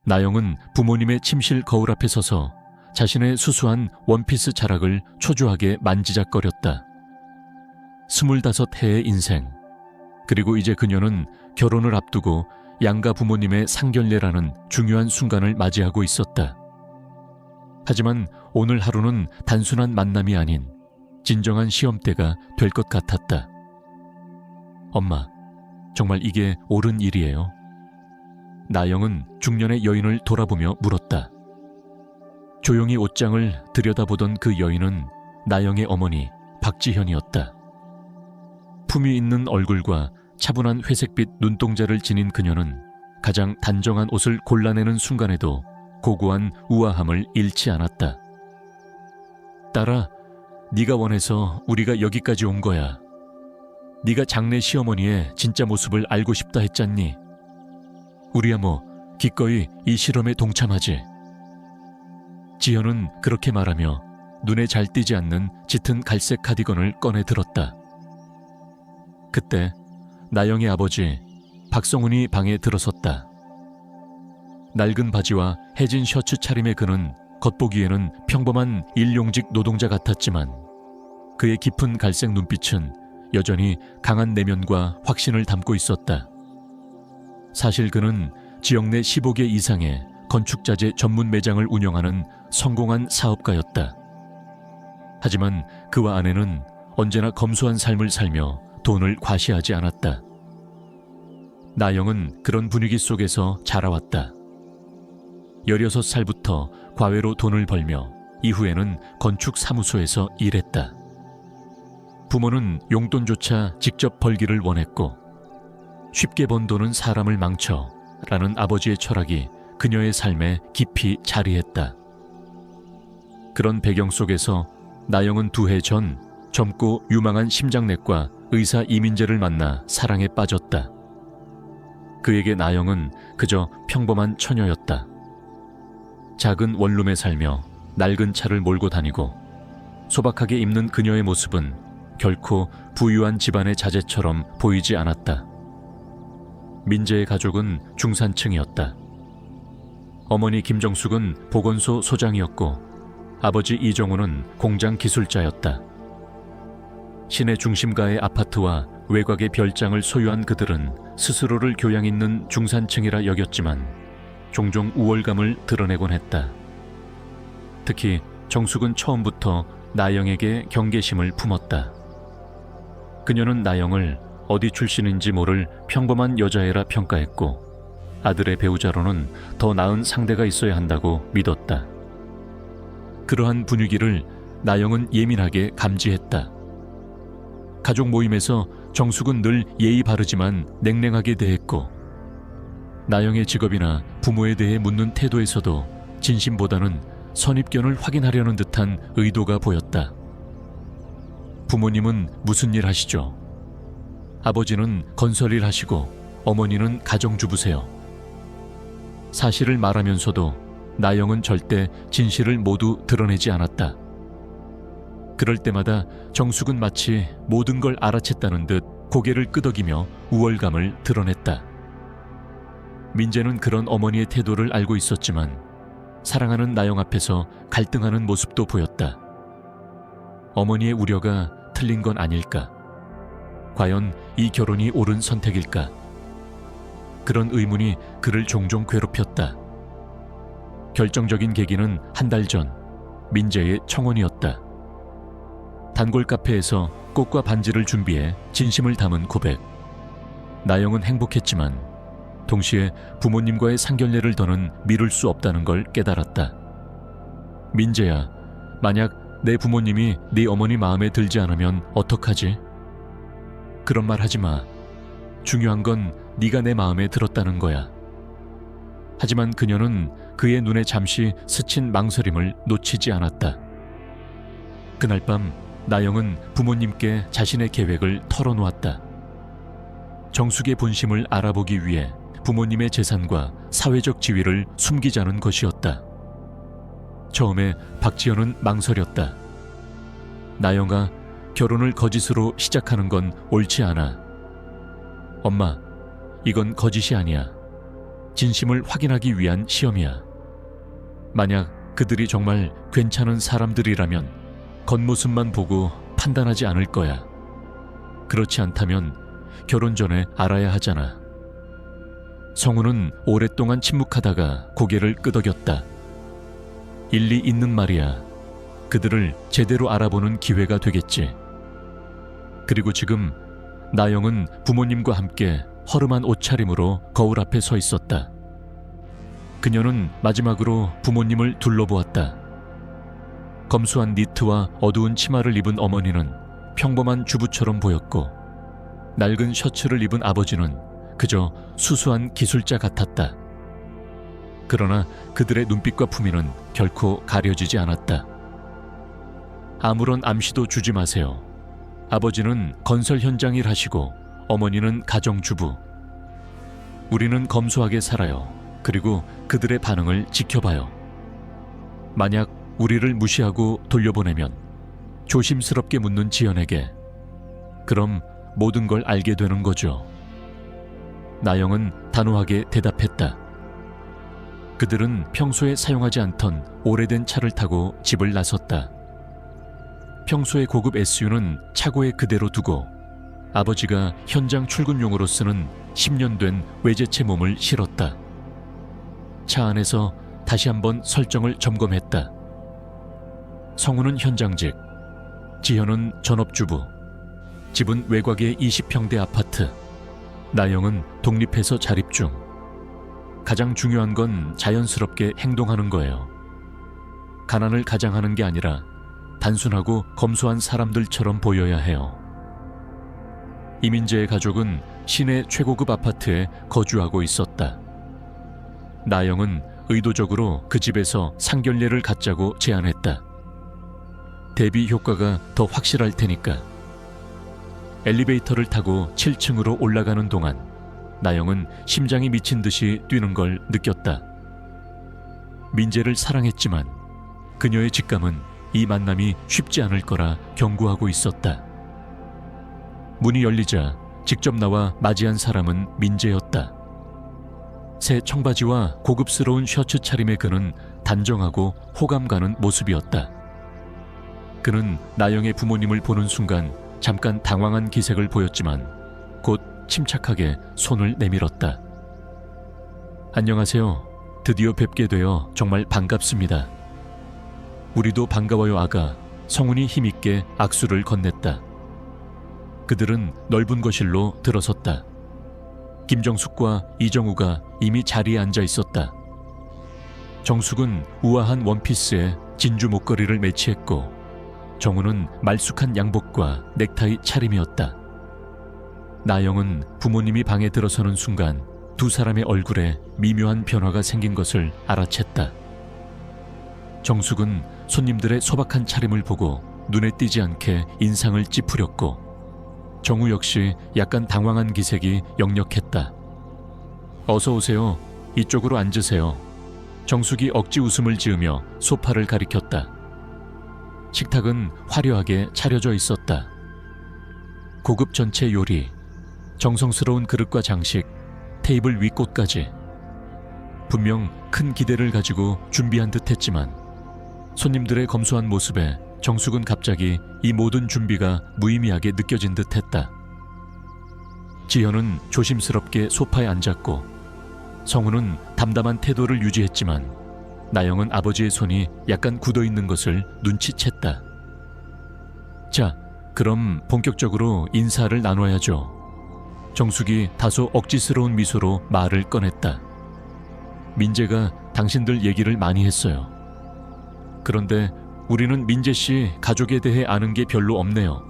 나영은 부모님의 침실 거울 앞에 서서 자신의 수수한 원피스 자락을 초조하게 만지작거렸다. 25해의 인생, 그리고 이제 그녀는 결혼을 앞두고 양가 부모님의 상견례라는 중요한 순간을 맞이하고 있었다. 하지만 오늘 하루는 단순한 만남이 아닌 진정한 시험대가 될 것 같았다. 엄마, 정말 이게 옳은 일이에요? 나영은 중년의 여인을 돌아보며 물었다. 조용히 옷장을 들여다보던 그 여인은 나영의 어머니 박지현이었다. 품위 있는 얼굴과 차분한 회색빛 눈동자를 지닌 그녀는 가장 단정한 옷을 골라내는 순간에도 고고한 우아함을 잃지 않았다. 딸아, 네가 원해서 우리가 여기까지 온 거야. 네가 장래 시어머니의 진짜 모습을 알고 싶다 했잖니. 우리야 뭐 기꺼이 이 실험에 동참하지. 지현은 그렇게 말하며 눈에 잘 띄지 않는 짙은 갈색 카디건을 꺼내 들었다. 그때 나영의 아버지 박성훈이 방에 들어섰다. 낡은 바지와 해진 셔츠 차림의 그는 겉보기에는 평범한 일용직 노동자 같았지만 그의 깊은 갈색 눈빛은 여전히 강한 내면과 확신을 담고 있었다. 사실 그는 지역 내 15개 이상의 건축자재 전문 매장을 운영하는 성공한 사업가였다. 하지만 그와 아내는 언제나 검소한 삶을 살며 돈을 과시하지 않았다. 나영은 그런 분위기 속에서 자라왔다. 16살부터 과외로 돈을 벌며 이후에는 건축사무소에서 일했다. 부모는 용돈조차 직접 벌기를 원했고 쉽게 번 돈은 사람을 망쳐 라는 아버지의 철학이 그녀의 삶에 깊이 자리했다. 그런 배경 속에서 나영은 2해 전 젊고 유망한 심장내과 의사 이민재를 만나 사랑에 빠졌다. 그에게 나영은 그저 평범한 처녀였다. 작은 원룸에 살며 낡은 차를 몰고 다니고 소박하게 입는 그녀의 모습은 결코 부유한 집안의 자제처럼 보이지 않았다. 민재의 가족은 중산층이었다. 어머니 김정숙은 보건소 소장이었고 아버지 이정우는 공장 기술자였다. 시내 중심가의 아파트와 외곽의 별장을 소유한 그들은 스스로를 교양 있는 중산층이라 여겼지만 종종 우월감을 드러내곤 했다. 특히 정숙은 처음부터 나영에게 경계심을 품었다. 그녀는 나영을 어디 출신인지 모를 평범한 여자애라 평가했고 아들의 배우자로는 더 나은 상대가 있어야 한다고 믿었다. 그러한 분위기를 나영은 예민하게 감지했다. 가족 모임에서 정숙은 늘 예의 바르지만 냉랭하게 대했고 나영의 직업이나 부모에 대해 묻는 태도에서도 진심보다는 선입견을 확인하려는 듯한 의도가 보였다. 부모님은 무슨 일 하시죠? 아버지는 건설일 하시고 어머니는 가정주부세요. 사실을 말하면서도 나영은 절대 진실을 모두 드러내지 않았다. 그럴 때마다 정숙은 마치 모든 걸 알아챘다는 듯 고개를 끄덕이며 우월감을 드러냈다. 민재는 그런 어머니의 태도를 알고 있었지만 사랑하는 나영 앞에서 갈등하는 모습도 보였다. 어머니의 우려가 틀린 건 아닐까? 과연 이 결혼이 옳은 선택일까? 그런 의문이 그를 종종 괴롭혔다. 결정적인 계기는 한 달 전 민재의 청혼이었다. 단골 카페에서 꽃과 반지를 준비해 진심을 담은 고백. 나영은 행복했지만 동시에 부모님과의 상견례를 더는 미룰 수 없다는 걸 깨달았다. 민재야, 만약 내 부모님이 네 어머니 마음에 들지 않으면 어떡하지? 그런 말 하지 마. 중요한 건 네가 내 마음에 들었다는 거야. 하지만 그녀는 그의 눈에 잠시 스친 망설임을 놓치지 않았다. 그날 밤 나영은 부모님께 자신의 계획을 털어놓았다. 정숙의 본심을 알아보기 위해 부모님의 재산과 사회적 지위를 숨기자는 것이었다. 처음에 박지현은 망설였다. 나영아, 결혼을 거짓으로 시작하는 건 옳지 않아. 엄마, 이건 거짓이 아니야. 진심을 확인하기 위한 시험이야. 만약 그들이 정말 괜찮은 사람들이라면 겉모습만 보고 판단하지 않을 거야. 그렇지 않다면 결혼 전에 알아야 하잖아. 성우는 오랫동안 침묵하다가 고개를 끄덕였다. 일리 있는 말이야. 그들을 제대로 알아보는 기회가 되겠지. 그리고 지금 나영은 부모님과 함께 허름한 옷차림으로 거울 앞에 서 있었다. 그녀는 마지막으로 부모님을 둘러보았다. 검소한 니트와 어두운 치마를 입은 어머니는 평범한 주부처럼 보였고, 낡은 셔츠를 입은 아버지는 그저 수수한 기술자 같았다. 그러나 그들의 눈빛과 품위는 결코 가려지지 않았다. 아무런 암시도 주지 마세요. 아버지는 건설 현장 일 하시고 어머니는 가정주부. 우리는 검소하게 살아요. 그리고 그들의 반응을 지켜봐요. 만약 우리를 무시하고 돌려보내면 조심스럽게 묻는 지연에게 그럼 모든 걸 알게 되는 거죠. 나영은 단호하게 대답했다. 그들은 평소에 사용하지 않던 오래된 차를 타고 집을 나섰다. 평소의 고급 SU는 차고에 그대로 두고 아버지가 현장 출근용으로 쓰는 10년 된 외제차 몸을 실었다. 차 안에서 다시 한번 설정을 점검했다. 성우는 현장직, 지현은 전업주부, 집은 외곽의 20평대 아파트, 나영은 독립해서 자립 중. 가장 중요한 건 자연스럽게 행동하는 거예요. 가난을 가장하는 게 아니라 단순하고 검소한 사람들처럼 보여야 해요. 이민재의 가족은 시내 최고급 아파트에 거주하고 있었다. 나영은 의도적으로 그 집에서 상견례를 갖자고 제안했다. 대비 효과가 더 확실할 테니까. 엘리베이터를 타고 7층으로 올라가는 동안 나영은 심장이 미친 듯이 뛰는 걸 느꼈다. 민재를 사랑했지만 그녀의 직감은 이 만남이 쉽지 않을 거라 경고하고 있었다. 문이 열리자 직접 나와 맞이한 사람은 민재였다. 새 청바지와 고급스러운 셔츠 차림의 그는 단정하고 호감 가는 모습이었다. 그는 나영의 부모님을 보는 순간 잠깐 당황한 기색을 보였지만 곧 침착하게 손을 내밀었다. 안녕하세요. 드디어 뵙게 되어 정말 반갑습니다. 우리도 반가워요 아가. 성훈이 힘있게 악수를 건넸다. 그들은 넓은 거실로 들어섰다. 김정숙과 이정우가 이미 자리에 앉아 있었다. 정숙은 우아한 원피스에 진주 목걸이를 매치했고 정우는 말쑥한 양복과 넥타이 차림이었다. 나영은 부모님이 방에 들어서는 순간 두 사람의 얼굴에 미묘한 변화가 생긴 것을 알아챘다. 정숙은 손님들의 소박한 차림을 보고 눈에 띄지 않게 인상을 찌푸렸고 정우 역시 약간 당황한 기색이 역력했다. 어서 오세요. 이쪽으로 앉으세요. 정숙이 억지 웃음을 지으며 소파를 가리켰다. 식탁은 화려하게 차려져 있었다. 고급 전체 요리, 정성스러운 그릇과 장식, 테이블 위 꽃까지. 분명 큰 기대를 가지고 준비한 듯 했지만 손님들의 검소한 모습에 정숙은 갑자기 이 모든 준비가 무의미하게 느껴진 듯 했다. 지현은 조심스럽게 소파에 앉았고 성우는 담담한 태도를 유지했지만 나영은 아버지의 손이 약간 굳어있는 것을 눈치챘다. 자, 그럼 본격적으로 인사를 나눠야죠. 정숙이 다소 억지스러운 미소로 말을 꺼냈다. 민재가 당신들 얘기를 많이 했어요. 그런데 우리는 민재 씨 가족에 대해 아는 게 별로 없네요.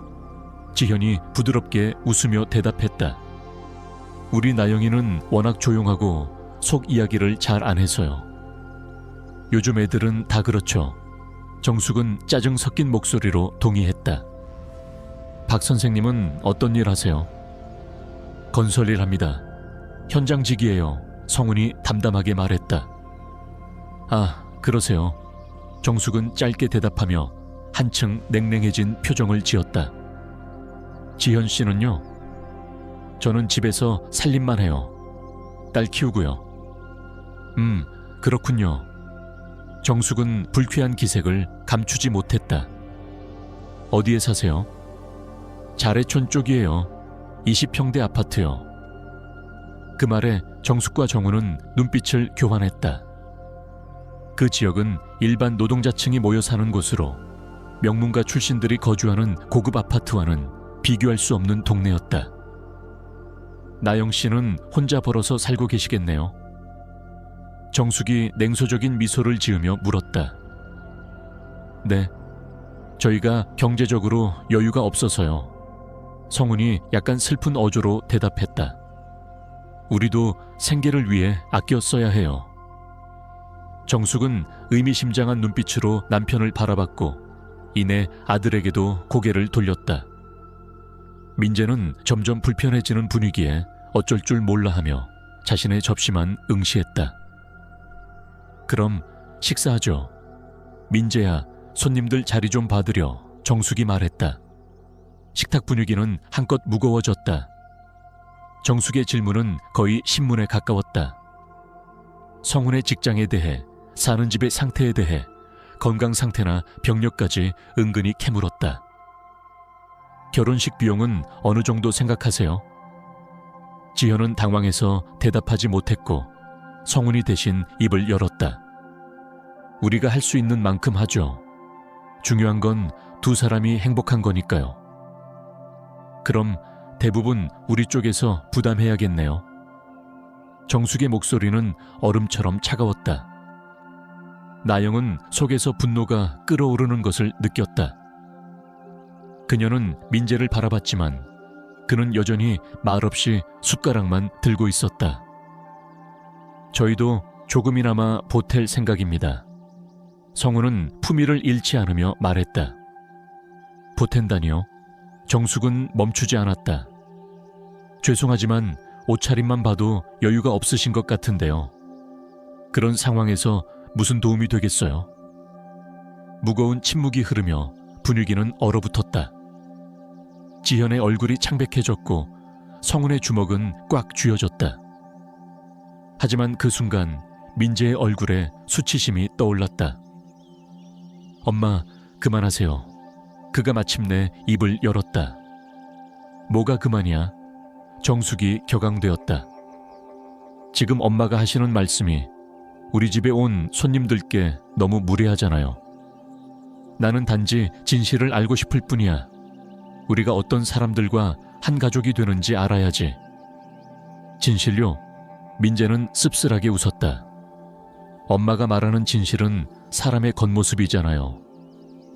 지현이 부드럽게 웃으며 대답했다. 우리 나영이는 워낙 조용하고 속 이야기를 잘 안 해서요. 요즘 애들은 다 그렇죠. 정숙은 짜증 섞인 목소리로 동의했다. 박 선생님은 어떤 일 하세요? 건설 일 합니다. 현장직이에요. 성훈이 담담하게 말했다. 아, 그러세요. 정숙은 짧게 대답하며 한층 냉랭해진 표정을 지었다. 지현 씨는요? 저는 집에서 살림만 해요. 딸 키우고요. 그렇군요. 정숙은 불쾌한 기색을 감추지 못했다. 어디에 사세요? 자래촌 쪽이에요. 20평대 아파트요. 그 말에 정숙과 정우는 눈빛을 교환했다. 그 지역은 일반 노동자층이 모여 사는 곳으로 명문가 출신들이 거주하는 고급 아파트와는 비교할 수 없는 동네였다. 나영 씨는 혼자 벌어서 살고 계시겠네요. 정숙이 냉소적인 미소를 지으며 물었다. 네, 저희가 경제적으로 여유가 없어서요. 성훈이 약간 슬픈 어조로 대답했다. 우리도 생계를 위해 아껴 써야 해요. 정숙은 의미심장한 눈빛으로 남편을 바라봤고 이내 아들에게도 고개를 돌렸다. 민재는 점점 불편해지는 분위기에 어쩔 줄 몰라 하며 자신의 접시만 응시했다. 그럼 식사하죠. 민재야, 손님들 자리 좀 받으려 정숙이 말했다. 식탁 분위기는 한껏 무거워졌다. 정숙의 질문은 거의 신문에 가까웠다. 성훈의 직장에 대해, 사는 집의 상태에 대해, 건강 상태나 병력까지 은근히 캐물었다. 결혼식 비용은 어느 정도 생각하세요? 지현은 당황해서 대답하지 못했고 성훈이 대신 입을 열었다. 우리가 할 수 있는 만큼 하죠. 중요한 건 두 사람이 행복한 거니까요. 그럼 대부분 우리 쪽에서 부담해야겠네요. 정숙의 목소리는 얼음처럼 차가웠다. 나영은 속에서 분노가 끓어오르는 것을 느꼈다. 그녀는 민재를 바라봤지만 그는 여전히 말없이 숟가락만 들고 있었다. 저희도 조금이나마 보탤 생각입니다. 성우는 품위를 잃지 않으며 말했다. 보탠다니요? 정숙은 멈추지 않았다. 죄송하지만 옷차림만 봐도 여유가 없으신 것 같은데요. 그런 상황에서 무슨 도움이 되겠어요? 무거운 침묵이 흐르며 분위기는 얼어붙었다. 지현의 얼굴이 창백해졌고 성훈의 주먹은 꽉 쥐어졌다. 하지만 그 순간 민재의 얼굴에 수치심이 떠올랐다. 엄마, 그만하세요. 그가 마침내 입을 열었다. 뭐가 그만이야? 정숙이 격앙되었다. 지금 엄마가 하시는 말씀이 우리 집에 온 손님들께 너무 무례하잖아요. 나는 단지 진실을 알고 싶을 뿐이야. 우리가 어떤 사람들과 한 가족이 되는지 알아야지. 진실요? 민재는 씁쓸하게 웃었다. 엄마가 말하는 진실은 사람의 겉모습이잖아요.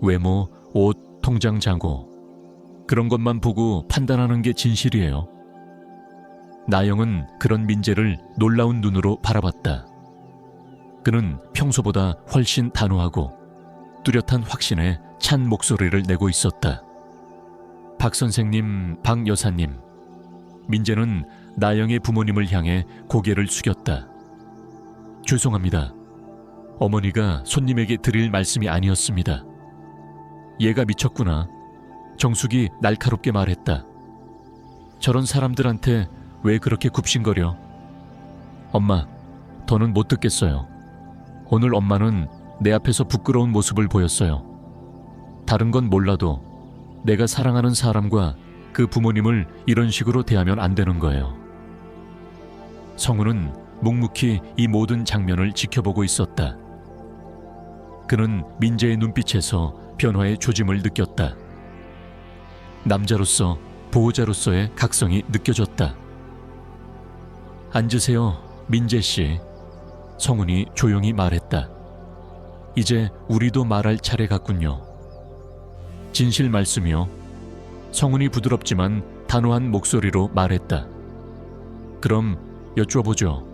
외모, 옷, 통장 잔고. 그런 것만 보고 판단하는 게 진실이에요. 나영은 그런 민재를 놀라운 눈으로 바라봤다. 그는 평소보다 훨씬 단호하고 뚜렷한 확신에 찬 목소리를 내고 있었다. 박 선생님, 박 여사님. 민재는 나영의 부모님을 향해 고개를 숙였다. 죄송합니다. 어머니가 손님에게 드릴 말씀이 아니었습니다. 얘가 미쳤구나. 정숙이 날카롭게 말했다. 저런 사람들한테 왜 그렇게 굽신거려? 엄마, 더는 못 듣겠어요. 오늘 엄마는 내 앞에서 부끄러운 모습을 보였어요. 다른 건 몰라도 내가 사랑하는 사람과 그 부모님을 이런 식으로 대하면 안 되는 거예요. 성우는 묵묵히 이 모든 장면을 지켜보고 있었다. 그는 민재의 눈빛에서 변화의 조짐을 느꼈다. 남자로서, 보호자로서의 각성이 느껴졌다. 앉으세요, 민재 씨. 성훈이 조용히 말했다. 이제 우리도 말할 차례 같군요. 진실 말씀이요. 성훈이 부드럽지만 단호한 목소리로 말했다. 그럼 여쭤보죠.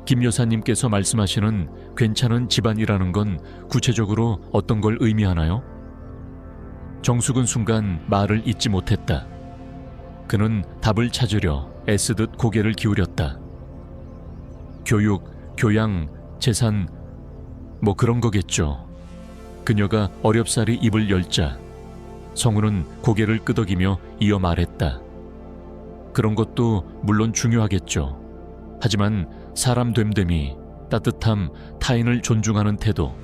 김 여사님께서 말씀하시는 괜찮은 집안이라는 건 구체적으로 어떤 걸 의미하나요? 정숙은 순간 말을 잇지 못했다. 그는 답을 찾으려 애쓰듯 고개를 기울였다. 교육, 교양, 재산, 뭐 그런 거겠죠. 그녀가 어렵사리 입을 열자 성우는 고개를 끄덕이며 이어 말했다. 그런 것도 물론 중요하겠죠. 하지만 사람 됨됨이 따뜻함, 타인을 존중하는 태도,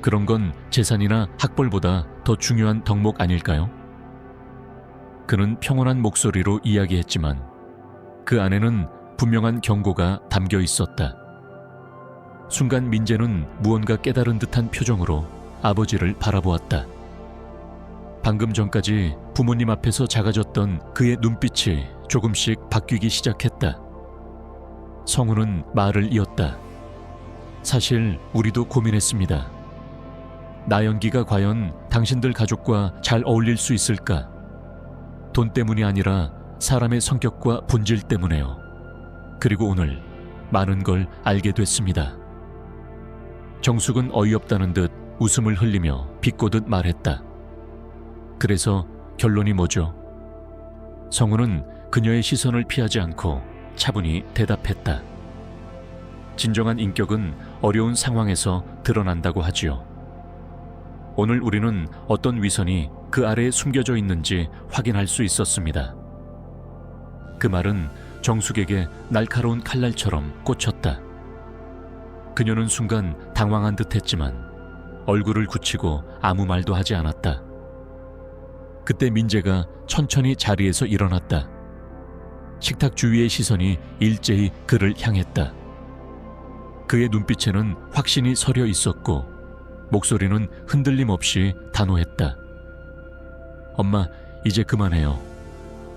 그런 건 재산이나 학벌보다 더 중요한 덕목 아닐까요? 그는 평온한 목소리로 이야기했지만 그 안에는 분명한 경고가 담겨 있었다. 순간 민재는 무언가 깨달은 듯한 표정으로 아버지를 바라보았다. 방금 전까지 부모님 앞에서 작아졌던 그의 눈빛이 조금씩 바뀌기 시작했다. 성우는 말을 이었다. 사실 우리도 고민했습니다. 나연기가 과연 당신들 가족과 잘 어울릴 수 있을까? 돈 때문이 아니라 사람의 성격과 본질 때문에요. 그리고 오늘 많은 걸 알게 됐습니다. 정숙은 어이없다는 듯 웃음을 흘리며 비꼬듯 말했다. 그래서 결론이 뭐죠? 성우는 그녀의 시선을 피하지 않고 차분히 대답했다. 진정한 인격은 어려운 상황에서 드러난다고 하지요. 오늘 우리는 어떤 위선이 그 아래에 숨겨져 있는지 확인할 수 있었습니다. 그 말은 정숙에게 날카로운 칼날처럼 꽂혔다. 그녀는 순간 당황한 듯 했지만 얼굴을 굳히고 아무 말도 하지 않았다. 그때 민재가 천천히 자리에서 일어났다. 식탁 주위의 시선이 일제히 그를 향했다. 그의 눈빛에는 확신이 서려 있었고 목소리는 흔들림 없이 단호했다. 엄마, 이제 그만해요.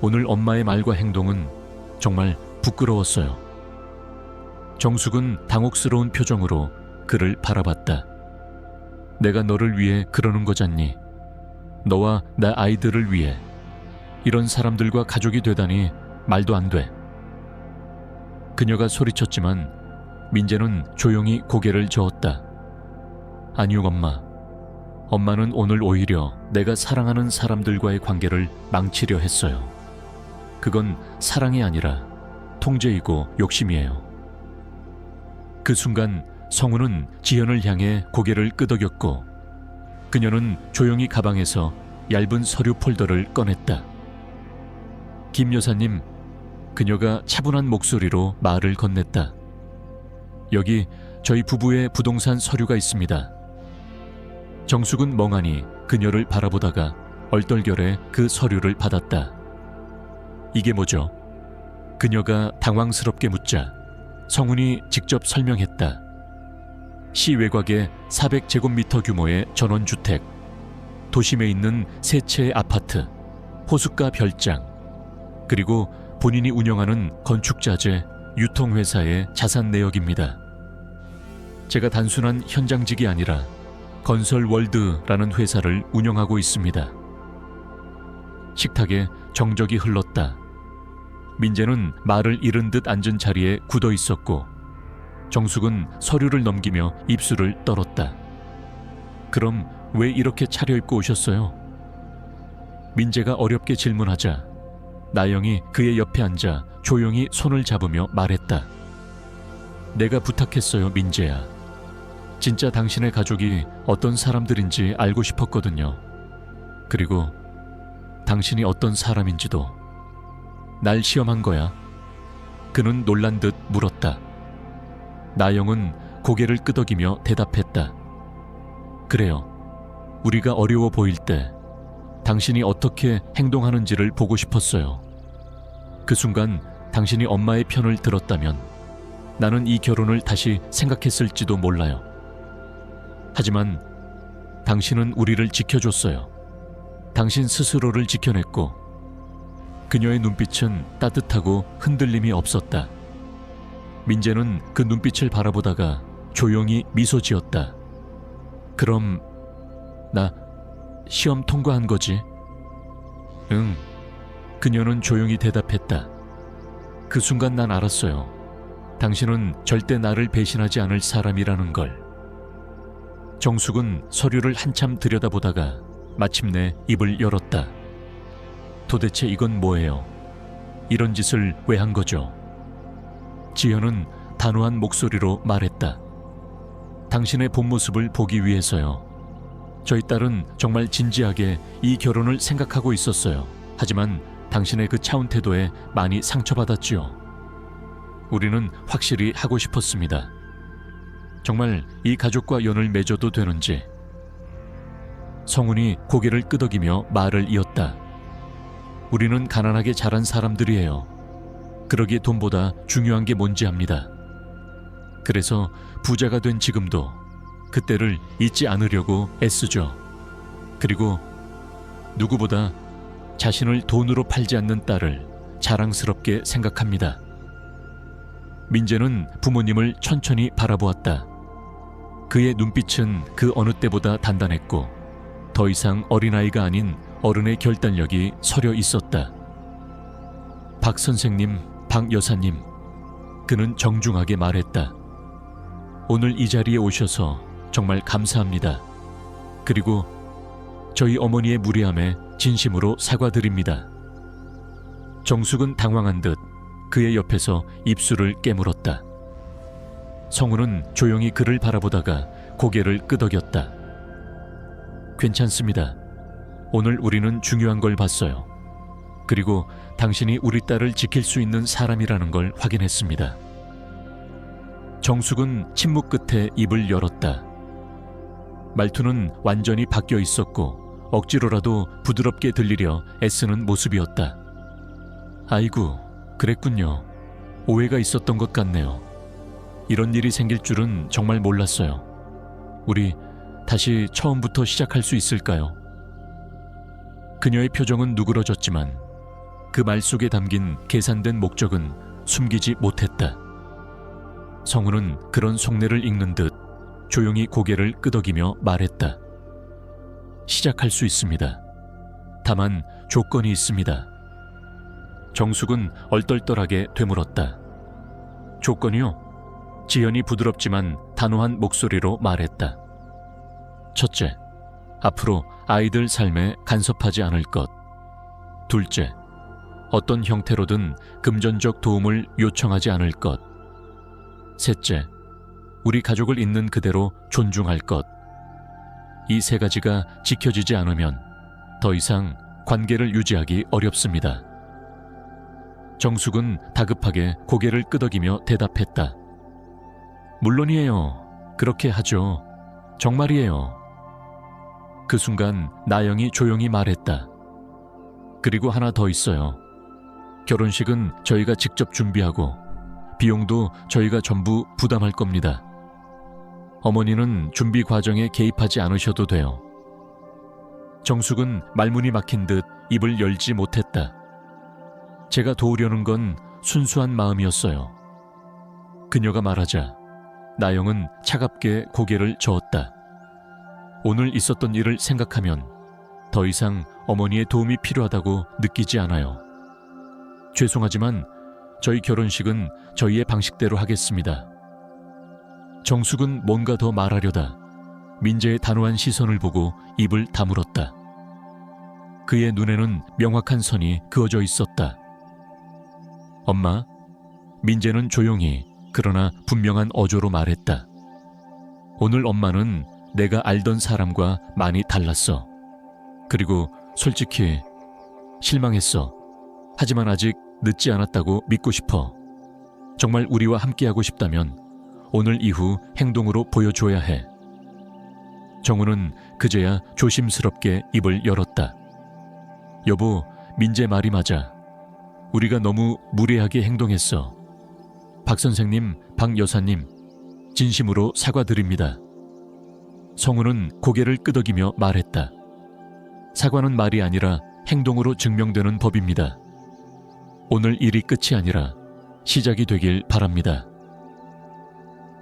오늘 엄마의 말과 행동은 정말 부끄러웠어요. 정숙은 당혹스러운 표정으로 그를 바라봤다. 내가 너를 위해 그러는 거잖니. 너와 나 아이들을 위해. 이런 사람들과 가족이 되다니 말도 안 돼. 그녀가 소리쳤지만 민재는 조용히 고개를 저었다. 아니요, 엄마. 엄마는 오늘 오히려 내가 사랑하는 사람들과의 관계를 망치려 했어요. 그건 사랑이 아니라 통제이고 욕심이에요. 그 순간 성우는 지연을 향해 고개를 끄덕였고 그녀는 조용히 가방에서 얇은 서류 폴더를 꺼냈다. 김 여사님, 그녀가 차분한 목소리로 말을 건넸다. 여기 저희 부부의 부동산 서류가 있습니다. 정숙은 멍하니 그녀를 바라보다가 얼떨결에 그 서류를 받았다. 이게 뭐죠? 그녀가 당황스럽게 묻자 성훈이 직접 설명했다. 시 외곽의 400제곱미터 규모의 전원주택, 도심에 있는 세 채의 아파트, 호숫가 별장, 그리고 본인이 운영하는 건축자재, 유통회사의 자산 내역입니다. 제가 단순한 현장직이 아니라 건설월드라는 회사를 운영하고 있습니다. 식탁에 정적이 흘렀다. 민재는 말을 잃은 듯 앉은 자리에 굳어 있었고 정숙은 서류를 넘기며 입술을 떨었다. 그럼 왜 이렇게 차려입고 오셨어요? 민재가 어렵게 질문하자 나영이 그의 옆에 앉아 조용히 손을 잡으며 말했다. 내가 부탁했어요, 민재야. 진짜 당신의 가족이 어떤 사람들인지 알고 싶었거든요. 그리고 당신이 어떤 사람인지도. 날 시험한 거야. 그는 놀란 듯 물었다. 나영은 고개를 끄덕이며 대답했다. 그래요. 우리가 어려워 보일 때 당신이 어떻게 행동하는지를 보고 싶었어요. 그 순간 당신이 엄마의 편을 들었다면 나는 이 결혼을 다시 생각했을지도 몰라요. 하지만 당신은 우리를 지켜줬어요. 당신 스스로를 지켜냈고 그녀의 눈빛은 따뜻하고 흔들림이 없었다. 민재는 그 눈빛을 바라보다가 조용히 미소 지었다. 그럼 나 시험 통과한 거지? 응. 그녀는 조용히 대답했다. 그 순간 난 알았어요. 당신은 절대 나를 배신하지 않을 사람이라는 걸. 정숙은 서류를 한참 들여다보다가 마침내 입을 열었다. 도대체 이건 뭐예요? 이런 짓을 왜 한 거죠? 지연은 단호한 목소리로 말했다. 당신의 본 모습을 보기 위해서요. 저희 딸은 정말 진지하게 이 결혼을 생각하고 있었어요. 하지만 당신의 그 차운 태도에 많이 상처받았지요. 우리는 확실히 하고 싶었습니다. 정말 이 가족과 연을 맺어도 되는지. 성훈이 고개를 끄덕이며 말을 이었다. 우리는 가난하게 자란 사람들이에요. 그러기에 돈보다 중요한 게 뭔지 압니다. 그래서 부자가 된 지금도 그때를 잊지 않으려고 애쓰죠. 그리고 누구보다 자신을 돈으로 팔지 않는 딸을 자랑스럽게 생각합니다. 민재는 부모님을 천천히 바라보았다. 그의 눈빛은 그 어느 때보다 단단했고 더 이상 어린아이가 아닌 어른의 결단력이 서려 있었다. 박 선생님, 박 여사님, 그는 정중하게 말했다. 오늘 이 자리에 오셔서 정말 감사합니다. 그리고 저희 어머니의 무례함에 진심으로 사과드립니다. 정숙은 당황한 듯 그의 옆에서 입술을 깨물었다. 성우는 조용히 그를 바라보다가 고개를 끄덕였다. 괜찮습니다. 오늘 우리는 중요한 걸 봤어요. 그리고 당신이 우리 딸을 지킬 수 있는 사람이라는 걸 확인했습니다. 정숙은 침묵 끝에 입을 열었다. 말투는 완전히 바뀌어 있었고 억지로라도 부드럽게 들리려 애쓰는 모습이었다. 아이고, 그랬군요. 오해가 있었던 것 같네요. 이런 일이 생길 줄은 정말 몰랐어요. 우리 다시 처음부터 시작할 수 있을까요? 그녀의 표정은 누그러졌지만 그 말 속에 담긴 계산된 목적은 숨기지 못했다. 성우는 그런 속내를 읽는 듯 조용히 고개를 끄덕이며 말했다. 시작할 수 있습니다. 다만 조건이 있습니다. 정숙은 얼떨떨하게 되물었다. 조건이요? 지연이 부드럽지만 단호한 목소리로 말했다. 첫째, 앞으로 아이들 삶에 간섭하지 않을 것. 둘째, 어떤 형태로든 금전적 도움을 요청하지 않을 것. 셋째, 우리 가족을 있는 그대로 존중할 것. 이 세 가지가 지켜지지 않으면 더 이상 관계를 유지하기 어렵습니다. 정숙은 다급하게 고개를 끄덕이며 대답했다. 물론이에요. 그렇게 하죠. 정말이에요. 그 순간 나영이 조용히 말했다. 그리고 하나 더 있어요. 결혼식은 저희가 직접 준비하고 비용도 저희가 전부 부담할 겁니다. 어머니는 준비 과정에 개입하지 않으셔도 돼요. 정숙은 말문이 막힌 듯 입을 열지 못했다. 제가 도우려는 건 순수한 마음이었어요. 그녀가 말하자 나영은 차갑게 고개를 저었다. 오늘 있었던 일을 생각하면 더 이상 어머니의 도움이 필요하다고 느끼지 않아요. 죄송하지만 저희 결혼식은 저희의 방식대로 하겠습니다. 정숙은 뭔가 더 말하려다 민재의 단호한 시선을 보고 입을 다물었다. 그의 눈에는 명확한 선이 그어져 있었다. 엄마, 민재는 조용히 그러나 분명한 어조로 말했다. 오늘 엄마는 내가 알던 사람과 많이 달랐어. 그리고 솔직히 실망했어. 하지만 아직 늦지 않았다고 믿고 싶어. 정말 우리와 함께하고 싶다면 오늘 이후 행동으로 보여줘야 해. 정우는 그제야 조심스럽게 입을 열었다. 여보, 민재 말이 맞아. 우리가 너무 무례하게 행동했어. 박 선생님, 박 여사님, 진심으로 사과드립니다. 성우는 고개를 끄덕이며 말했다. 사과는 말이 아니라 행동으로 증명되는 법입니다. 오늘 일이 끝이 아니라 시작이 되길 바랍니다.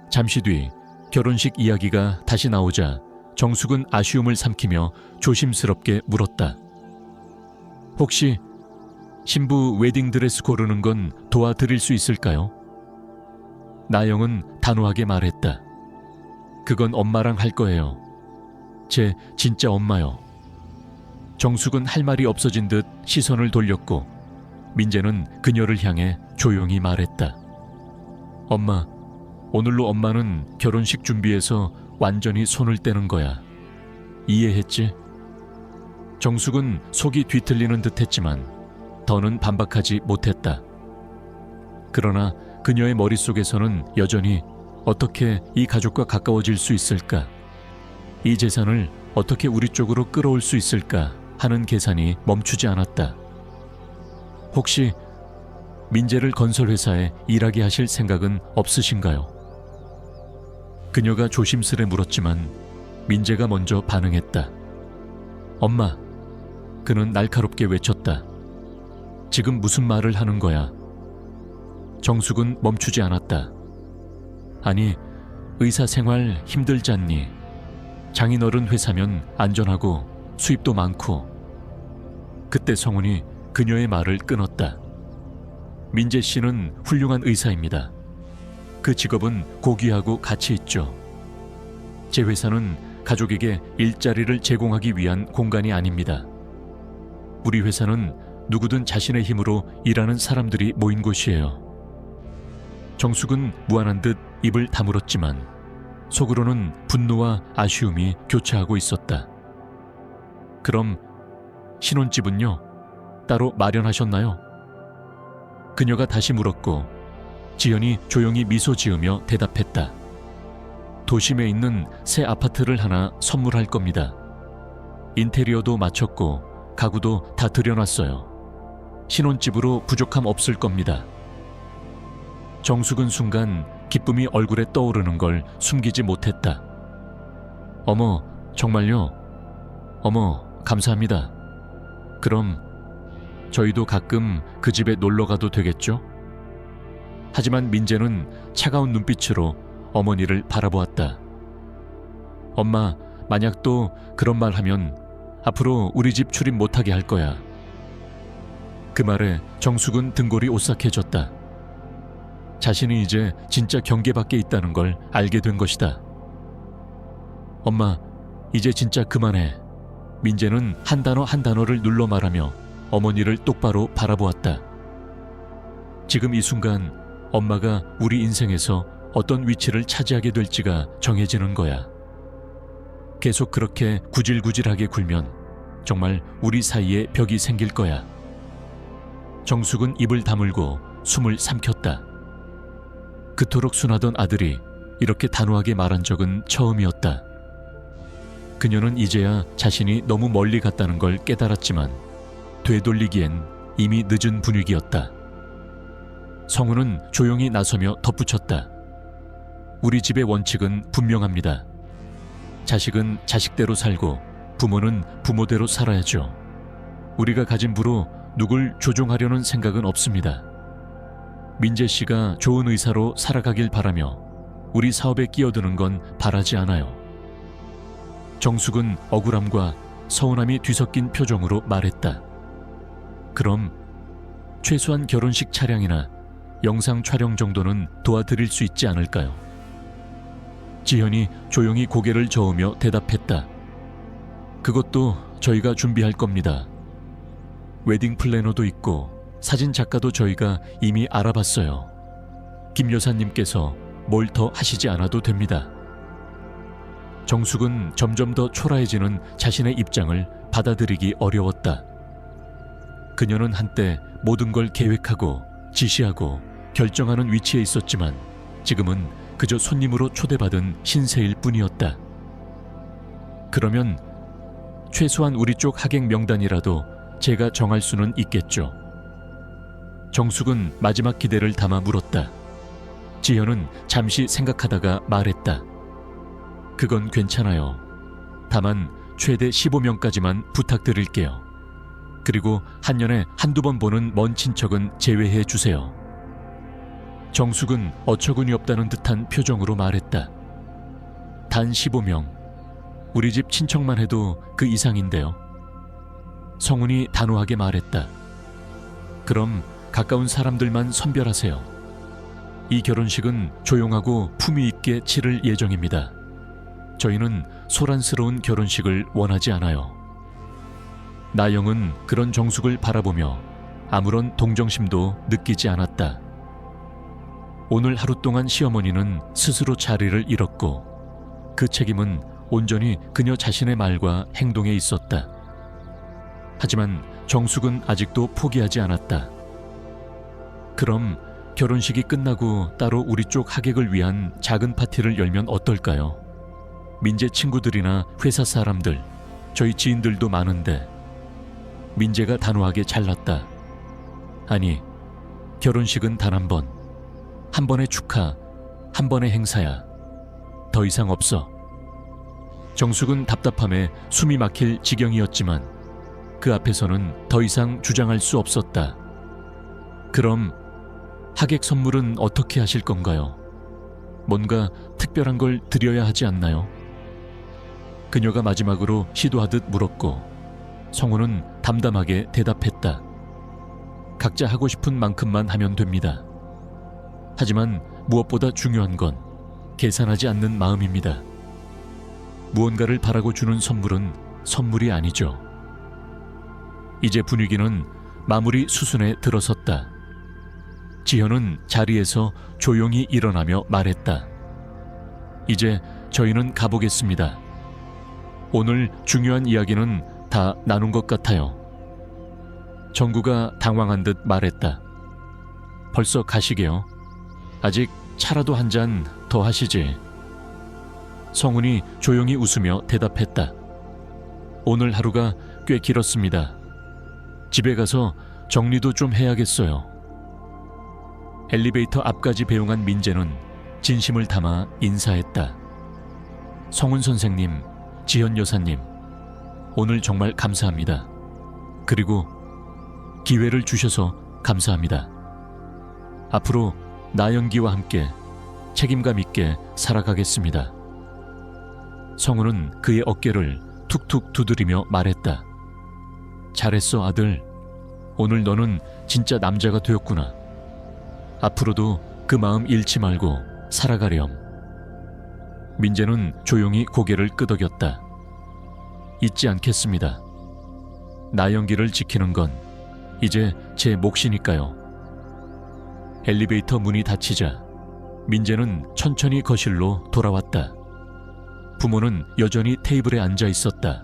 잠시 뒤 결혼식 이야기가 다시 나오자 정숙은 아쉬움을 삼키며 조심스럽게 물었다. 혹시 신부 웨딩드레스 고르는 건 도와드릴 수 있을까요? 나영은 단호하게 말했다. 그건 엄마랑 할 거예요. 제 진짜 엄마요. 정숙은 할 말이 없어진 듯 시선을 돌렸고 민재는 그녀를 향해 조용히 말했다. 엄마, 오늘로 엄마는 결혼식 준비에서 완전히 손을 떼는 거야. 이해했지? 정숙은 속이 뒤틀리는 듯 했지만 더는 반박하지 못했다. 그러나 그녀의 머릿속에서는 여전히 어떻게 이 가족과 가까워질 수 있을까? 이 재산을 어떻게 우리 쪽으로 끌어올 수 있을까 하는 계산이 멈추지 않았다. 혹시 민재를 건설회사에 일하게 하실 생각은 없으신가요? 그녀가 조심스레 물었지만 민재가 먼저 반응했다. 엄마, 그는 날카롭게 외쳤다. 지금 무슨 말을 하는 거야? 정숙은 멈추지 않았다. 아니, 의사 생활 힘들지 않니? 장인어른 회사면 안전하고 수입도 많고. 그때 성훈이 그녀의 말을 끊었다. 민재 씨는 훌륭한 의사입니다. 그 직업은 고귀하고 가치 있죠. 제 회사는 가족에게 일자리를 제공하기 위한 공간이 아닙니다. 우리 회사는 누구든 자신의 힘으로 일하는 사람들이 모인 곳이에요. 정숙은 무안한 듯 입을 다물었지만 속으로는 분노와 아쉬움이 교차하고 있었다. 그럼 신혼집은요? 따로 마련하셨나요? 그녀가 다시 물었고 지연이 조용히 미소 지으며 대답했다. 도심에 있는 새 아파트를 하나 선물할 겁니다. 인테리어도 마쳤고 가구도 다 들여놨어요. 신혼집으로 부족함 없을 겁니다. 정숙은 순간 기쁨이 얼굴에 떠오르는 걸 숨기지 못했다. 어머, 정말요? 어머, 감사합니다. 그럼 저희도 가끔 그 집에 놀러 가도 되겠죠? 하지만 민재는 차가운 눈빛으로 어머니를 바라보았다. 엄마, 만약 또 그런 말 하면 앞으로 우리 집 출입 못하게 할 거야. 그 말에 정숙은 등골이 오싹해졌다. 자신이 이제 진짜 경계 밖에 있다는 걸 알게 된 것이다. 엄마, 이제 진짜 그만해. 민재는 한 단어 한 단어를 눌러 말하며 어머니를 똑바로 바라보았다. 지금 이 순간 엄마가 우리 인생에서 어떤 위치를 차지하게 될지가 정해지는 거야. 계속 그렇게 구질구질하게 굴면 정말 우리 사이에 벽이 생길 거야. 정숙은 입을 다물고 숨을 삼켰다. 그토록 순하던 아들이 이렇게 단호하게 말한 적은 처음이었다. 그녀는 이제야 자신이 너무 멀리 갔다는 걸 깨달았지만 되돌리기엔 이미 늦은 분위기였다. 성우는 조용히 나서며 덧붙였다. 우리 집의 원칙은 분명합니다. 자식은 자식대로 살고 부모는 부모대로 살아야죠. 우리가 가진 부로 누굴 조종하려는 생각은 없습니다. 민재 씨가 좋은 의사로 살아가길 바라며 우리 사업에 끼어드는 건 바라지 않아요. 정숙은 억울함과 서운함이 뒤섞인 표정으로 말했다. 그럼 최소한 결혼식 차량이나 영상 촬영 정도는 도와드릴 수 있지 않을까요? 지현이 조용히 고개를 저으며 대답했다. 그것도 저희가 준비할 겁니다. 웨딩 플래너도 있고 사진 작가도 저희가 이미 알아봤어요. 김 여사님께서 뭘 더 하시지 않아도 됩니다. 정숙은 점점 더 초라해지는 자신의 입장을 받아들이기 어려웠다. 그녀는 한때 모든 걸 계획하고 지시하고 결정하는 위치에 있었지만 지금은 그저 손님으로 초대받은 신세일 뿐이었다. 그러면 최소한 우리 쪽 하객 명단이라도 제가 정할 수는 있겠죠. 정숙은 마지막 기대를 담아 물었다. 지현은 잠시 생각하다가 말했다. 그건 괜찮아요. 다만 최대 15명까지만 부탁드릴게요. 그리고 한 년에 한두 번 보는 먼 친척은 제외해 주세요. 정숙은 어처구니 없다는 듯한 표정으로 말했다. 단 15명. 우리 집 친척만 해도 그 이상인데요. 성훈이 단호하게 말했다. 그럼 가까운 사람들만 선별하세요. 이 결혼식은 조용하고 품위 있게 치를 예정입니다. 저희는 소란스러운 결혼식을 원하지 않아요. 나영은 그런 정숙을 바라보며 아무런 동정심도 느끼지 않았다. 오늘 하루 동안 시어머니는 스스로 자리를 잃었고 그 책임은 온전히 그녀 자신의 말과 행동에 있었다. 하지만 정숙은 아직도 포기하지 않았다. 그럼 결혼식이 끝나고 따로 우리 쪽 하객을 위한 작은 파티를 열면 어떨까요? 민재 친구들이나 회사 사람들, 저희 지인들도 많은데. 민재가 단호하게 잘랐다. 아니, 결혼식은 단 한 번. 한 번의 축하, 한 번의 행사야. 더 이상 없어. 정숙은 답답함에 숨이 막힐 지경이었지만 그 앞에서는 더 이상 주장할 수 없었다. 그럼 하객 선물은 어떻게 하실 건가요? 뭔가 특별한 걸 드려야 하지 않나요? 그녀가 마지막으로 시도하듯 물었고 성우는 담담하게 대답했다. 각자 하고 싶은 만큼만 하면 됩니다. 하지만 무엇보다 중요한 건 계산하지 않는 마음입니다. 무언가를 바라고 주는 선물은 선물이 아니죠. 이제 분위기는 마무리 수순에 들어섰다. 지현은 자리에서 조용히 일어나며 말했다. 이제 저희는 가보겠습니다. 오늘 중요한 이야기는 다 나눈 것 같아요. 정구가 당황한 듯 말했다. 벌써 가시게요? 아직 차라도 한 잔 더 하시지. 성훈이 조용히 웃으며 대답했다. 오늘 하루가 꽤 길었습니다. 집에 가서 정리도 좀 해야겠어요. 엘리베이터 앞까지 배웅한 민재는 진심을 담아 인사했다. 성훈 선생님, 지현 여사님, 오늘 정말 감사합니다. 그리고 기회를 주셔서 감사합니다. 앞으로 나연기와 함께 책임감 있게 살아가겠습니다. 성훈은 그의 어깨를 툭툭 두드리며 말했다. 잘했어, 아들. 오늘 너는 진짜 남자가 되었구나. 앞으로도 그 마음 잃지 말고 살아가렴. 민재는 조용히 고개를 끄덕였다. 잊지 않겠습니다. 나연기를 지키는 건 이제 제 몫이니까요. 엘리베이터 문이 닫히자 민재는 천천히 거실로 돌아왔다. 부모는 여전히 테이블에 앉아 있었다.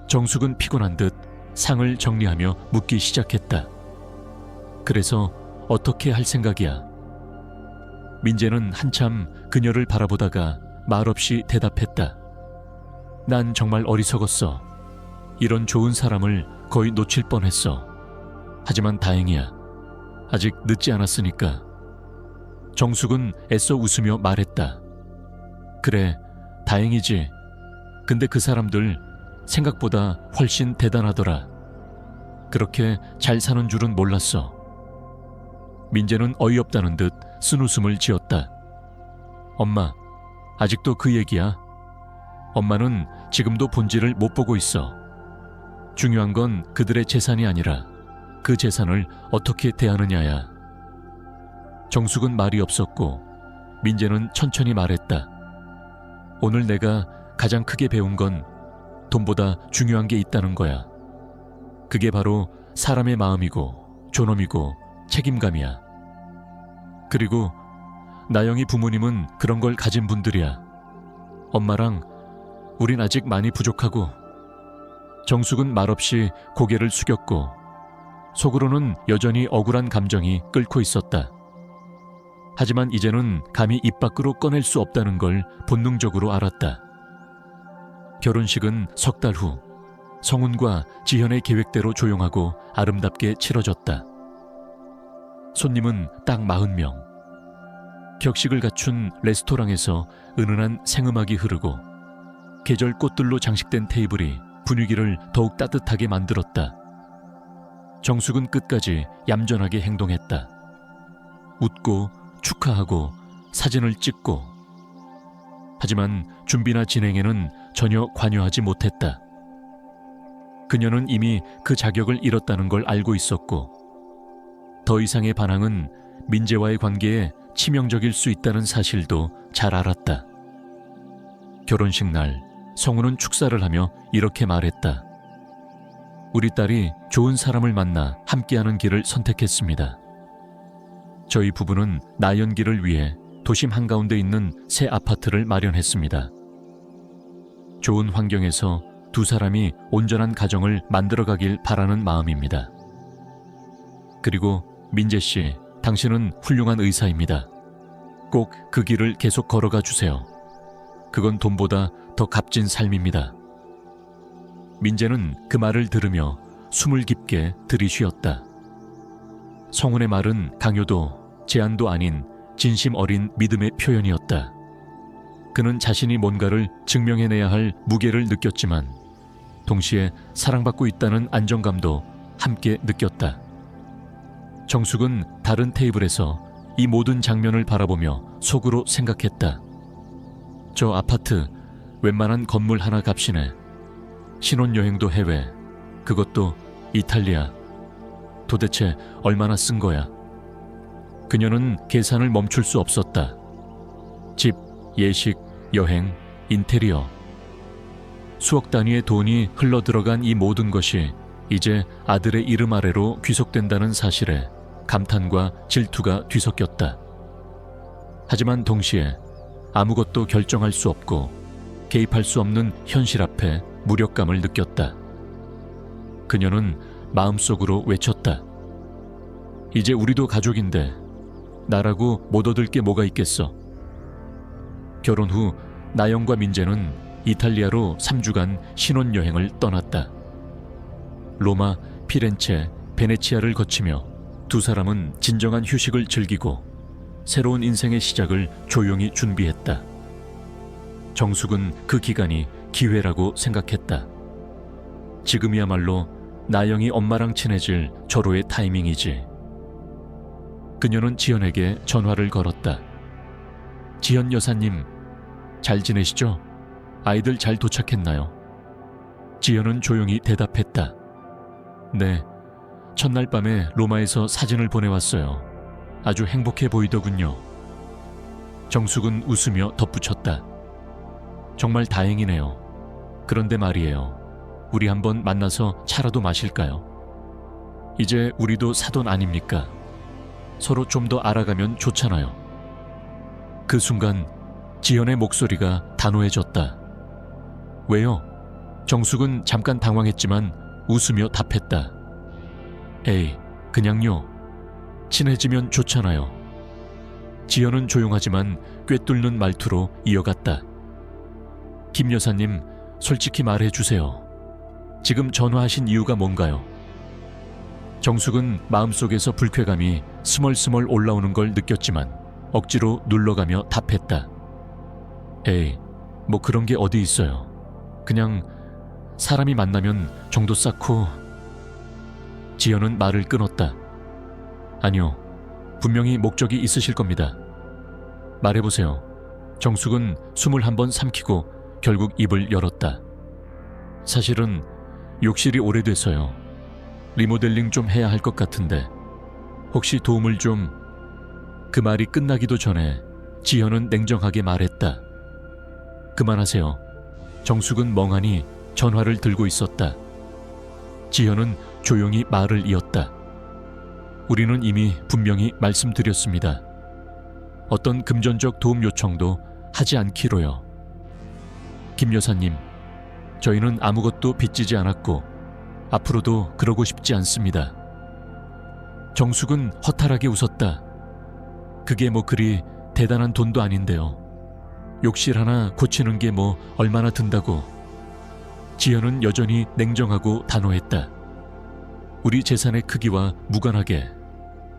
정숙은 피곤한 듯 상을 정리하며 묻기 시작했다. 그래서 어떻게 할 생각이야? 민재는 한참 그녀를 바라보다가 말없이 대답했다. 난 정말 어리석었어. 이런 좋은 사람을 거의 놓칠 뻔했어. 하지만 다행이야. 아직 늦지 않았으니까. 정숙은 애써 웃으며 말했다. 그래, 다행이지. 근데 그 사람들 생각보다 훨씬 대단하더라. 그렇게 잘 사는 줄은 몰랐어. 민재는 어이없다는 듯 쓴웃음을 지었다. 엄마, 아직도 그 얘기야? 엄마는 지금도 본질을 못 보고 있어. 중요한 건 그들의 재산이 아니라 그 재산을 어떻게 대하느냐야. 정숙은 말이 없었고 민재는 천천히 말했다. 오늘 내가 가장 크게 배운 건 돈보다 중요한 게 있다는 거야. 그게 바로 사람의 마음이고 존엄이고 책임감이야. 그리고 나영이 부모님은 그런 걸 가진 분들이야. 엄마랑 우린 아직 많이 부족하고. 정숙은 말없이 고개를 숙였고 속으로는 여전히 억울한 감정이 끓고 있었다. 하지만 이제는 감히 입 밖으로 꺼낼 수 없다는 걸 본능적으로 알았다. 결혼식은 석 달 후 성훈과 지현의 계획대로 조용하고 아름답게 치러졌다. 손님은 딱 40명. 격식을 갖춘 레스토랑에서 은은한 생음악이 흐르고 계절 꽃들로 장식된 테이블이 분위기를 더욱 따뜻하게 만들었다. 정숙은 끝까지 얌전하게 행동했다. 웃고 축하하고 사진을 찍고. 하지만 준비나 진행에는 전혀 관여하지 못했다. 그녀는 이미 그 자격을 잃었다는 걸 알고 있었고 더 이상의 반항은 민재와의 관계에 치명적일 수 있다는 사실도 잘 알았다. 결혼식 날 성우는 축사를 하며 이렇게 말했다. 우리 딸이 좋은 사람을 만나 함께하는 길을 선택했습니다. 저희 부부는 나연기를 위해 도심 한가운데 있는 새 아파트를 마련했습니다. 좋은 환경에서 두 사람이 온전한 가정을 만들어가길 바라는 마음입니다. 그리고 민재 씨, 당신은 훌륭한 의사입니다. 꼭 그 길을 계속 걸어가 주세요. 그건 돈보다 더 값진 삶입니다. 민재는 그 말을 들으며 숨을 깊게 들이쉬었다. 성훈의 말은 강요도 제한도 아닌 진심 어린 믿음의 표현이었다. 그는 자신이 뭔가를 증명해내야 할 무게를 느꼈지만 동시에 사랑받고 있다는 안정감도 함께 느꼈다. 정숙은 다른 테이블에서 이 모든 장면을 바라보며 속으로 생각했다. 저 아파트 웬만한 건물 하나 값이네. 신혼여행도 해외, 그것도 이탈리아. 도대체 얼마나 쓴 거야? 그녀는 계산을 멈출 수 없었다. 집, 예식, 여행, 인테리어. 수억 단위의 돈이 흘러들어간 이 모든 것이 이제 아들의 이름 아래로 귀속된다는 사실에 감탄과 질투가 뒤섞였다. 하지만 동시에 아무것도 결정할 수 없고 개입할 수 없는 현실 앞에 무력감을 느꼈다. 그녀는 마음속으로 외쳤다. 이제 우리도 가족인데 나라고 못 얻을 게 뭐가 있겠어. 결혼 후 나영과 민재는 이탈리아로 3주간 신혼여행을 떠났다. 로마, 피렌체, 베네치아를 거치며 두 사람은 진정한 휴식을 즐기고 새로운 인생의 시작을 조용히 준비했다. 정숙은 그 기간이 기회라고 생각했다. 지금이야말로 나영이 엄마랑 친해질 절호의 타이밍이지. 그녀는 지연에게 전화를 걸었다. 지연 여사님, 잘 지내시죠? 아이들 잘 도착했나요? 지연은 조용히 대답했다. 네, 첫날 밤에 로마에서 사진을 보내왔어요. 아주 행복해 보이더군요. 정숙은 웃으며 덧붙였다. 정말 다행이네요. 그런데 말이에요. 우리 한번 만나서 차라도 마실까요? 이제 우리도 사돈 아닙니까? 서로 좀 더 알아가면 좋잖아요. 그 순간 지연의 목소리가 단호해졌다. 왜요? 정숙은 잠깐 당황했지만 웃으며 답했다. 에이, 그냥요. 친해지면 좋잖아요. 지연은 조용하지만 꿰뚫는 말투로 이어갔다. 김 여사님, 솔직히 말해주세요. 지금 전화하신 이유가 뭔가요? 정숙은 마음속에서 불쾌감이 스멀스멀 올라오는 걸 느꼈지만 억지로 눌러가며 답했다. 에이, 뭐 그런 게 어디 있어요. 그냥 사람이 만나면 정도 쌓고. 지연은 말을 끊었다. 아니요, 분명히 목적이 있으실 겁니다. 말해보세요. 정숙은 숨을 한번 삼키고 결국 입을 열었다. 사실은 욕실이 오래돼서요. 리모델링 좀 해야 할 것 같은데 혹시 도움을 좀... 그 말이 끝나기도 전에 지연은 냉정하게 말했다. 그만하세요. 정숙은 멍하니 전화를 들고 있었다. 지연은 조용히 말을 이었다. 우리는 이미 분명히 말씀드렸습니다. 어떤 금전적 도움 요청도 하지 않기로요. 김 여사님, 저희는 아무것도 빚지지 않았고 앞으로도 그러고 싶지 않습니다. 정숙은 허탈하게 웃었다. 그게 뭐 그리 대단한 돈도 아닌데요. 욕실 하나 고치는 게 뭐 얼마나 든다고. 지연은 여전히 냉정하고 단호했다. 우리 재산의 크기와 무관하게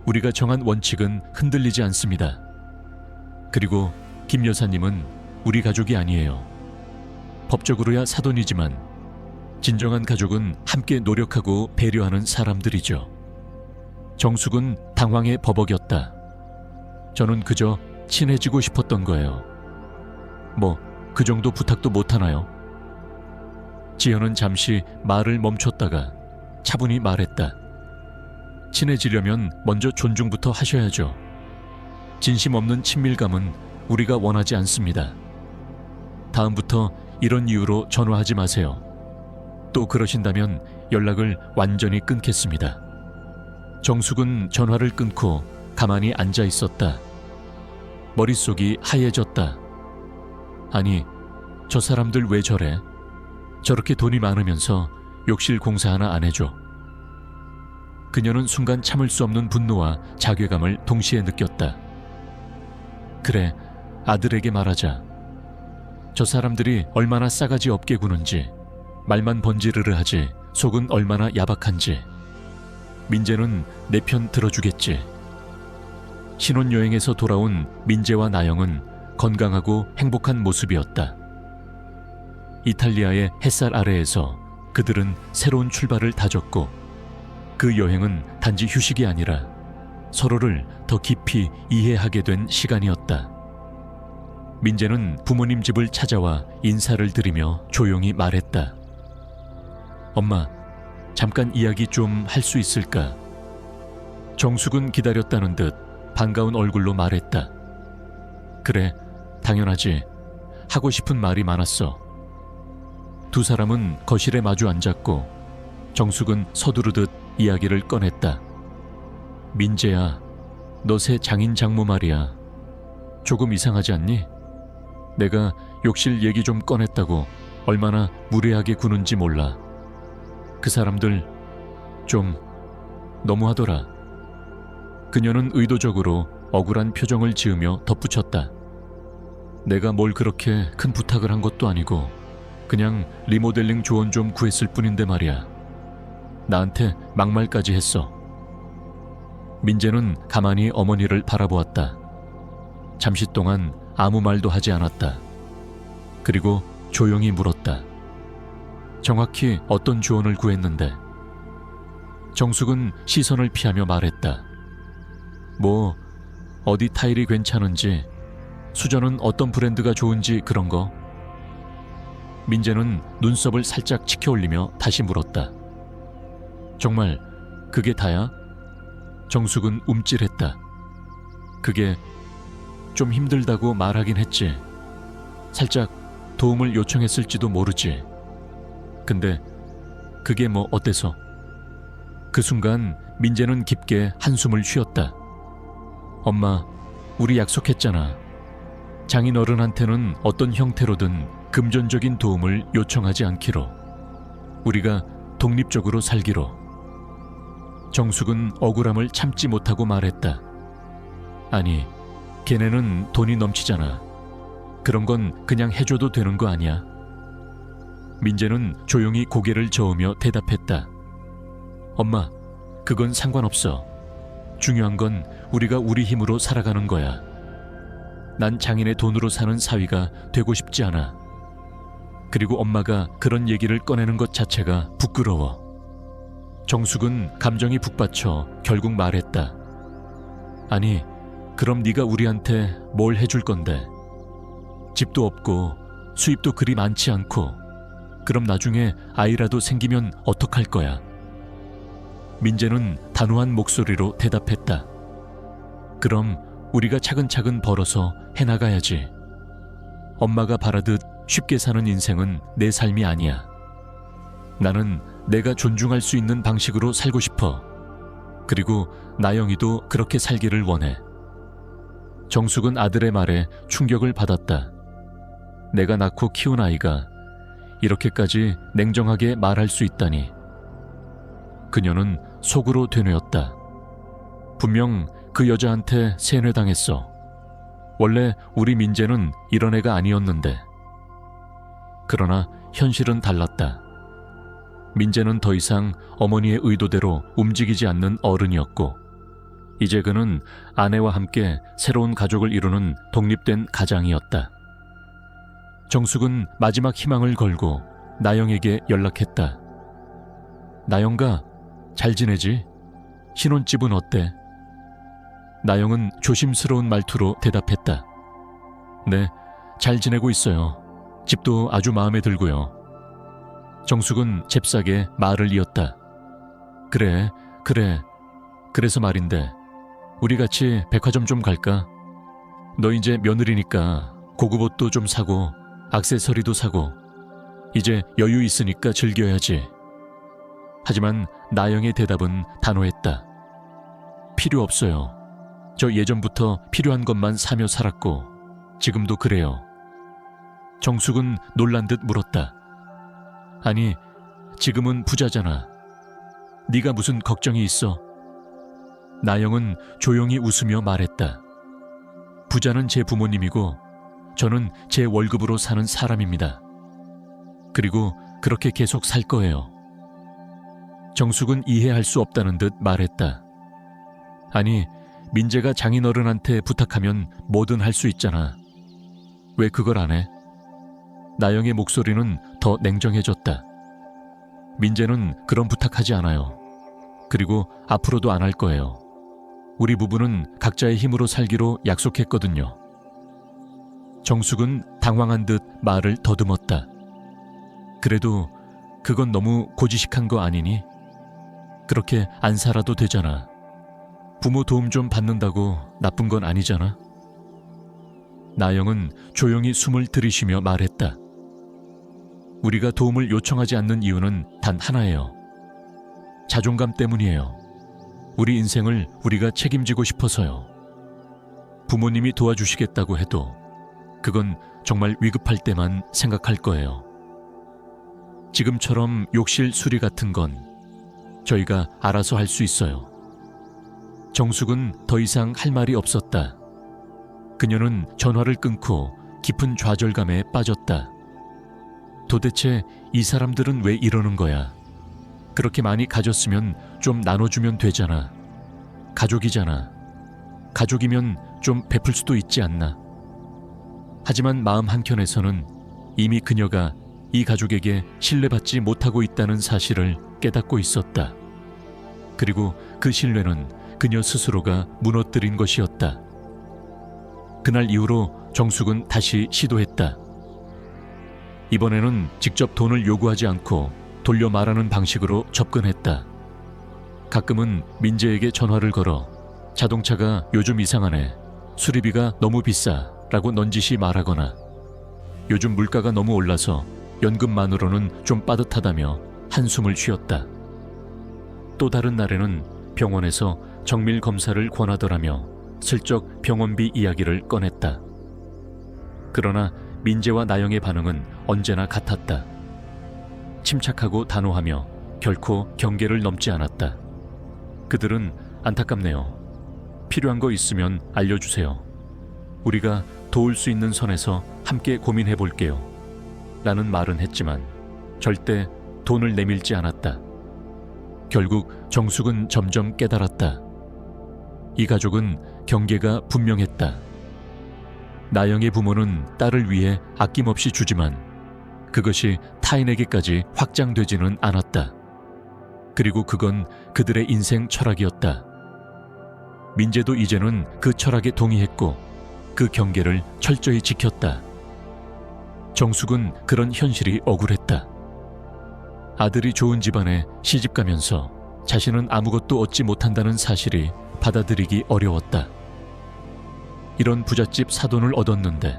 우리가 정한 원칙은 흔들리지 않습니다. 그리고 김 여사님은 우리 가족이 아니에요. 법적으로야 사돈이지만 진정한 가족은 함께 노력하고 배려하는 사람들이죠. 정숙은 당황해 버벅였다. 저는 그저 친해지고 싶었던 거예요. 뭐 그 정도 부탁도 못하나요? 지연은 잠시 말을 멈췄다가 차분히 말했다. 친해지려면 먼저 존중부터 하셔야죠. 진심 없는 친밀감은 우리가 원하지 않습니다. 다음부터 이런 이유로 전화하지 마세요. 또 그러신다면 연락을 완전히 끊겠습니다. 정숙은 전화를 끊고 가만히 앉아 있었다. 머릿속이 하얘졌다. 아니, 저 사람들 왜 저래? 저렇게 돈이 많으면서 욕실 공사 하나 안 해줘. 그녀는 순간 참을 수 없는 분노와 자괴감을 동시에 느꼈다. 그래, 아들에게 말하자. 저 사람들이 얼마나 싸가지 없게 구는지, 말만 번지르르 하지 속은 얼마나 야박한지. 민재는 내 편 들어주겠지. 신혼여행에서 돌아온 민재와 나영은 건강하고 행복한 모습이었다. 이탈리아의 햇살 아래에서 그들은 새로운 출발을 다졌고, 그 여행은 단지 휴식이 아니라 서로를 더 깊이 이해하게 된 시간이었다. 민재는 부모님 집을 찾아와 인사를 드리며 조용히 말했다. 엄마, 잠깐 이야기 좀 할 수 있을까? 정숙은 기다렸다는 듯 반가운 얼굴로 말했다. 그래, 당연하지. 하고 싶은 말이 많았어. 두 사람은 거실에 마주 앉았고 정숙은 서두르듯 이야기를 꺼냈다. 민재야, 너 새 장인 장모 말이야. 조금 이상하지 않니? 내가 욕실 얘기 좀 꺼냈다고 얼마나 무례하게 구는지 몰라. 그 사람들 좀 너무하더라. 그녀는 의도적으로 억울한 표정을 지으며 덧붙였다. 내가 뭘 그렇게 큰 부탁을 한 것도 아니고 그냥 리모델링 조언 좀 구했을 뿐인데 말이야. 나한테 막말까지 했어. 민재는 가만히 어머니를 바라보았다. 잠시 동안 아무 말도 하지 않았다. 그리고 조용히 물었다. 정확히 어떤 조언을 구했는데? 정숙은 시선을 피하며 말했다. 뭐 어디 타일이 괜찮은지, 수전은 어떤 브랜드가 좋은지 그런 거. 민재는 눈썹을 살짝 치켜올리며 다시 물었다. 정말 그게 다야? 정숙은 움찔했다. 그게 좀 힘들다고 말하긴 했지. 살짝 도움을 요청했을지도 모르지. 근데 그게 뭐 어때서? 그 순간 민재는 깊게 한숨을 쉬었다. 엄마, 우리 약속했잖아. 장인어른한테는 어떤 형태로든 금전적인 도움을 요청하지 않기로. 우리가 독립적으로 살기로. 정숙은 억울함을 참지 못하고 말했다. 아니, 걔네는 돈이 넘치잖아. 그런 건 그냥 해줘도 되는 거 아니야? 민재는 조용히 고개를 저으며 대답했다. 엄마, 그건 상관없어. 중요한 건 우리가 우리 힘으로 살아가는 거야. 난 장인의 돈으로 사는 사위가 되고 싶지 않아. 그리고 엄마가 그런 얘기를 꺼내는 것 자체가 부끄러워. 정숙은 감정이 북받쳐 결국 말했다. 아니, 그럼 네가 우리한테 뭘 해줄 건데? 집도 없고 수입도 그리 많지 않고, 그럼 나중에 아이라도 생기면 어떡할 거야? 민재는 단호한 목소리로 대답했다. 그럼 우리가 차근차근 벌어서 해나가야지. 엄마가 바라듯 쉽게 사는 인생은 내 삶이 아니야. 나는 내가 존중할 수 있는 방식으로 살고 싶어. 그리고 나영이도 그렇게 살기를 원해. 정숙은 아들의 말에 충격을 받았다. 내가 낳고 키운 아이가 이렇게까지 냉정하게 말할 수 있다니. 그녀는 속으로 되뇌었다. 분명 그 여자한테 세뇌당했어. 원래 우리 민재는 이런 애가 아니었는데. 그러나 현실은 달랐다. 민재는 더 이상 어머니의 의도대로 움직이지 않는 어른이었고, 이제 그는 아내와 함께 새로운 가족을 이루는 독립된 가장이었다. 정숙은 마지막 희망을 걸고 나영에게 연락했다. 나영가, 잘 지내지? 신혼집은 어때? 나영은 조심스러운 말투로 대답했다. 네, 잘 지내고 있어요. 집도 아주 마음에 들고요. 정숙은 잽싸게 말을 이었다. 그래. 그래서 말인데, 우리 같이 백화점 좀 갈까? 너 이제 며느리니까 고급 옷도 좀 사고 액세서리도 사고 이제 여유 있으니까 즐겨야지. 하지만 나영의 대답은 단호했다. 필요 없어요. 저 예전부터 필요한 것만 사며 살았고 지금도 그래요. 정숙은 놀란 듯 물었다. 아니, 지금은 부자잖아. 네가 무슨 걱정이 있어? 나영은 조용히 웃으며 말했다. 부자는 제 부모님이고 저는 제 월급으로 사는 사람입니다. 그리고 그렇게 계속 살 거예요. 정숙은 이해할 수 없다는 듯 말했다. 아니, 민재가 장인어른한테 부탁하면 뭐든 할 수 있잖아. 왜 그걸 안 해? 나영의 목소리는 더 냉정해졌다. 민재는 그런 부탁하지 않아요. 그리고 앞으로도 안 할 거예요. 우리 부부는 각자의 힘으로 살기로 약속했거든요. 정숙은 당황한 듯 말을 더듬었다. 그래도 그건 너무 고지식한 거 아니니? 그렇게 안 살아도 되잖아. 부모 도움 좀 받는다고 나쁜 건 아니잖아. 나영은 조용히 숨을 들이쉬며 말했다. 우리가 도움을 요청하지 않는 이유는 단 하나예요. 자존감 때문이에요. 우리 인생을 우리가 책임지고 싶어서요. 부모님이 도와주시겠다고 해도 그건 정말 위급할 때만 생각할 거예요. 지금처럼 욕실 수리 같은 건 저희가 알아서 할 수 있어요. 정숙은 더 이상 할 말이 없었다. 그녀는 전화를 끊고 깊은 좌절감에 빠졌다. 도대체 이 사람들은 왜 이러는 거야? 그렇게 많이 가졌으면 좀 나눠주면 되잖아. 가족이잖아. 가족이면 좀 베풀 수도 있지 않나? 하지만 마음 한켠에서는 이미 그녀가 이 가족에게 신뢰받지 못하고 있다는 사실을 깨닫고 있었다. 그리고 그 신뢰는 그녀 스스로가 무너뜨린 것이었다. 그날 이후로 정숙은 다시 시도했다. 이번에는 직접 돈을 요구하지 않고 돌려 말하는 방식으로 접근했다. 가끔은 민재에게 전화를 걸어 자동차가 요즘 이상하네. 수리비가 너무 비싸 라고 넌지시 말하거나 요즘 물가가 너무 올라서 연금만으로는 좀 빠듯하다며 한숨을 쉬었다. 또 다른 날에는 병원에서 정밀 검사를 권하더라며 슬쩍 병원비 이야기를 꺼냈다. 그러나 민재와 나영의 반응은 언제나 같았다. 침착하고 단호하며 결코 경계를 넘지 않았다. 그들은 안타깝네요. 필요한 거 있으면 알려주세요. 우리가 도울 수 있는 선에서 함께 고민해 볼게요. 라는 말은 했지만 절대 돈을 내밀지 않았다. 결국 정숙은 점점 깨달았다. 이 가족은 경계가 분명했다. 나영의 부모는 딸을 위해 아낌없이 주지만 그것이 타인에게까지 확장되지는 않았다. 그리고 그건 그들의 인생 철학이었다. 민재도 이제는 그 철학에 동의했고 그 경계를 철저히 지켰다. 정숙은 그런 현실이 억울했다. 아들이 좋은 집안에 시집가면서 자신은 아무것도 얻지 못한다는 사실이 받아들이기 어려웠다. 이런 부잣집 사돈을 얻었는데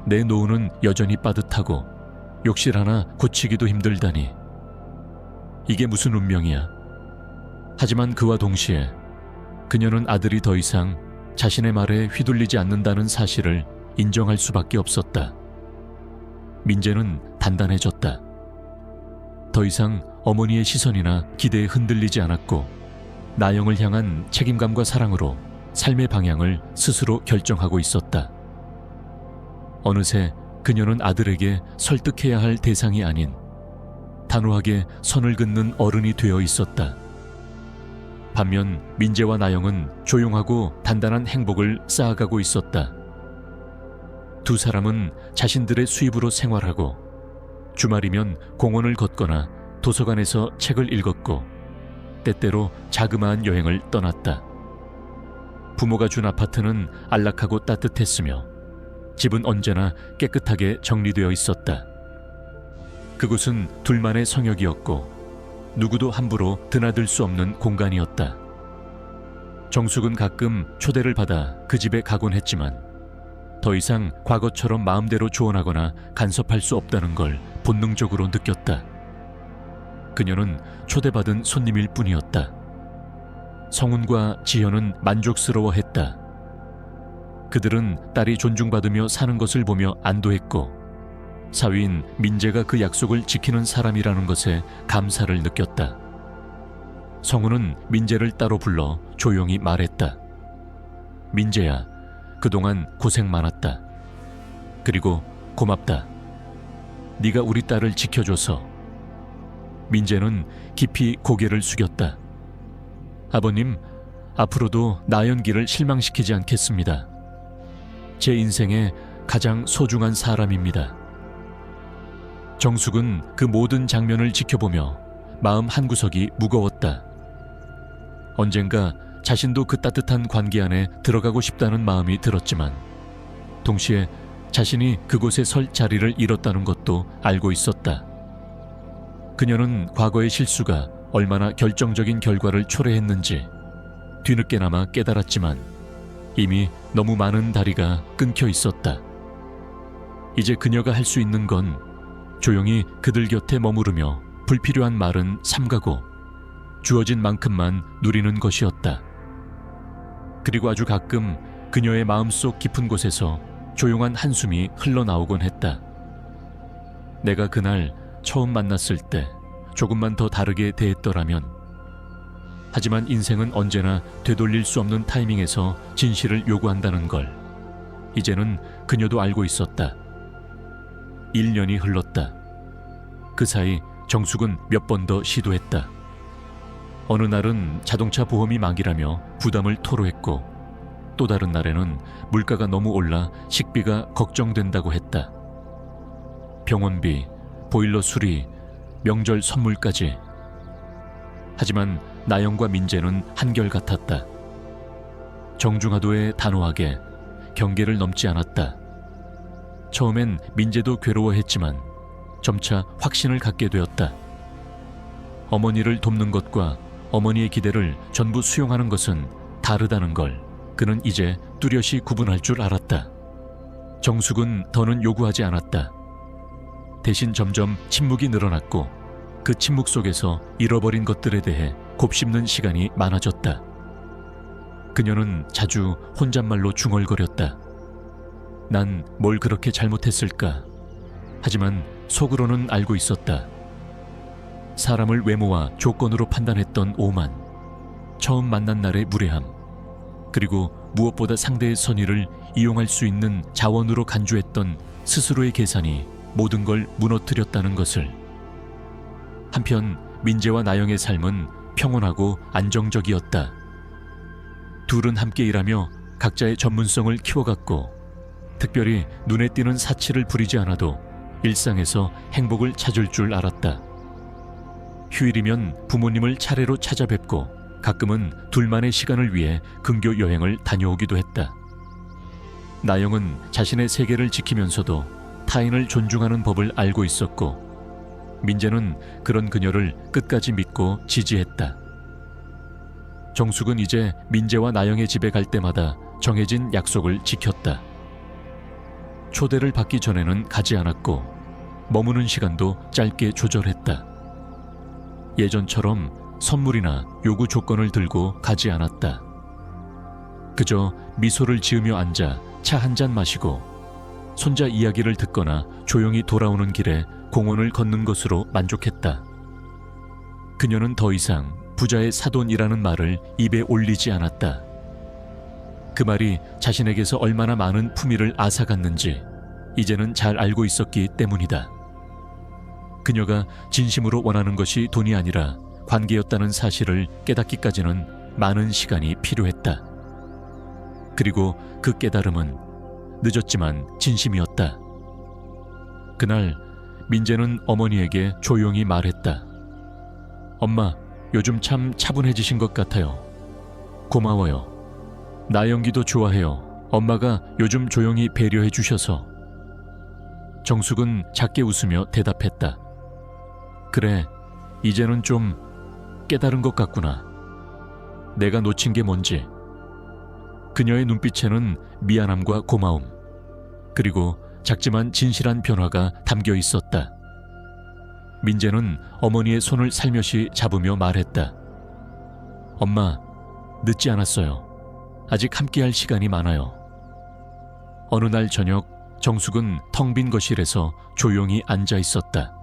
내 노후는 여전히 빠듯하고 욕실 하나 고치기도 힘들다니. 이게 무슨 운명이야. 하지만 그와 동시에 그녀는 아들이 더 이상 자신의 말에 휘둘리지 않는다는 사실을 인정할 수밖에 없었다. 민재는 단단해졌다. 더 이상 어머니의 시선이나 기대에 흔들리지 않았고 나영을 향한 책임감과 사랑으로 삶의 방향을 스스로 결정하고 있었다. 어느새 그녀는 아들에게 설득해야 할 대상이 아닌 단호하게 선을 긋는 어른이 되어 있었다. 반면 민재와 나영은 조용하고 단단한 행복을 쌓아가고 있었다. 두 사람은 자신들의 수입으로 생활하고 주말이면 공원을 걷거나 도서관에서 책을 읽었고 때때로 자그마한 여행을 떠났다. 부모가 준 아파트는 안락하고 따뜻했으며 집은 언제나 깨끗하게 정리되어 있었다. 그곳은 둘만의 성역이었고 누구도 함부로 드나들 수 없는 공간이었다. 정숙은 가끔 초대를 받아 그 집에 가곤 했지만 더 이상 과거처럼 마음대로 조언하거나 간섭할 수 없다는 걸 본능적으로 느꼈다. 그녀는 초대받은 손님일 뿐이었다. 성훈과 지현은 만족스러워했다. 그들은 딸이 존중받으며 사는 것을 보며 안도했고 사위인 민재가 그 약속을 지키는 사람이라는 것에 감사를 느꼈다. 성우는 민재를 따로 불러 조용히 말했다. 민재야, 그동안 고생 많았다. 그리고 고맙다. 네가 우리 딸을 지켜줘서. 민재는 깊이 고개를 숙였다. 아버님, 앞으로도 나연기를 실망시키지 않겠습니다. 제 인생의 가장 소중한 사람입니다. 정숙은 그 모든 장면을 지켜보며 마음 한구석이 무거웠다. 언젠가 자신도 그 따뜻한 관계 안에 들어가고 싶다는 마음이 들었지만 동시에 자신이 그곳에 설 자리를 잃었다는 것도 알고 있었다. 그녀는 과거의 실수가 얼마나 결정적인 결과를 초래했는지 뒤늦게나마 깨달았지만 이미 너무 많은 다리가 끊겨 있었다. 이제 그녀가 할 수 있는 건 조용히 그들 곁에 머무르며 불필요한 말은 삼가고 주어진 만큼만 누리는 것이었다. 그리고 아주 가끔 그녀의 마음속 깊은 곳에서 조용한 한숨이 흘러나오곤 했다. 내가 그날 처음 만났을 때 조금만 더 다르게 대했더라면. 하지만 인생은 언제나 되돌릴 수 없는 타이밍에서 진실을 요구한다는 걸 이제는 그녀도 알고 있었다. 1년이 흘렀다. 그 사이 정숙은 몇 번 더 시도했다. 어느 날은 자동차 보험이 만기라며 부담을 토로했고 또 다른 날에는 물가가 너무 올라 식비가 걱정된다고 했다. 병원비, 보일러 수리, 명절 선물까지. 하지만 나영과 민재는 한결같았다. 정중하도에 단호하게 경계를 넘지 않았다. 처음엔 민재도 괴로워했지만 점차 확신을 갖게 되었다. 어머니를 돕는 것과 어머니의 기대를 전부 수용하는 것은 다르다는 걸 그는 이제 뚜렷이 구분할 줄 알았다. 정숙은 더는 요구하지 않았다. 대신 점점 침묵이 늘어났고 그 침묵 속에서 잃어버린 것들에 대해 곱씹는 시간이 많아졌다. 그녀는 자주 혼잣말로 중얼거렸다. 난 뭘 그렇게 잘못했을까? 하지만 속으로는 알고 있었다. 사람을 외모와 조건으로 판단했던 오만, 처음 만난 날의 무례함, 그리고 무엇보다 상대의 선의를 이용할 수 있는 자원으로 간주했던 스스로의 계산이 모든 걸 무너뜨렸다는 것을. 한편 민재와 나영의 삶은 평온하고 안정적이었다. 둘은 함께 일하며 각자의 전문성을 키워갔고 특별히 눈에 띄는 사치를 부리지 않아도 일상에서 행복을 찾을 줄 알았다. 휴일이면 부모님을 차례로 찾아뵙고 가끔은 둘만의 시간을 위해 근교 여행을 다녀오기도 했다. 나영은 자신의 세계를 지키면서도 타인을 존중하는 법을 알고 있었고 민재는 그런 그녀를 끝까지 믿고 지지했다. 정숙은 이제 민재와 나영의 집에 갈 때마다 정해진 약속을 지켰다. 초대를 받기 전에는 가지 않았고 머무는 시간도 짧게 조절했다. 예전처럼 선물이나 요구 조건을 들고 가지 않았다. 그저 미소를 지으며 앉아 차 한 잔 마시고 손자 이야기를 듣거나 조용히 돌아오는 길에 공원을 걷는 것으로 만족했다. 그녀는 더 이상 부자의 사돈이라는 말을 입에 올리지 않았다. 그 말이 자신에게서 얼마나 많은 품위를 앗아갔는지 이제는 잘 알고 있었기 때문이다. 그녀가 진심으로 원하는 것이 돈이 아니라 관계였다는 사실을 깨닫기까지는 많은 시간이 필요했다. 그리고 그 깨달음은 늦었지만 진심이었다. 그날 민재는 어머니에게 조용히 말했다. 엄마, 요즘 참 차분해지신 것 같아요. 고마워요. 나영기도 좋아해요. 엄마가 요즘 조용히 배려해 주셔서. 정숙은 작게 웃으며 대답했다. 그래, 이제는 좀 깨달은 것 같구나. 내가 놓친 게 뭔지. 그녀의 눈빛에는 미안함과 고마움, 그리고 작지만 진실한 변화가 담겨 있었다. 민재는 어머니의 손을 살며시 잡으며 말했다. 엄마, 늦지 않았어요. 아직 함께할 시간이 많아요. 어느 날 저녁 정숙은 텅 빈 거실에서 조용히 앉아 있었다.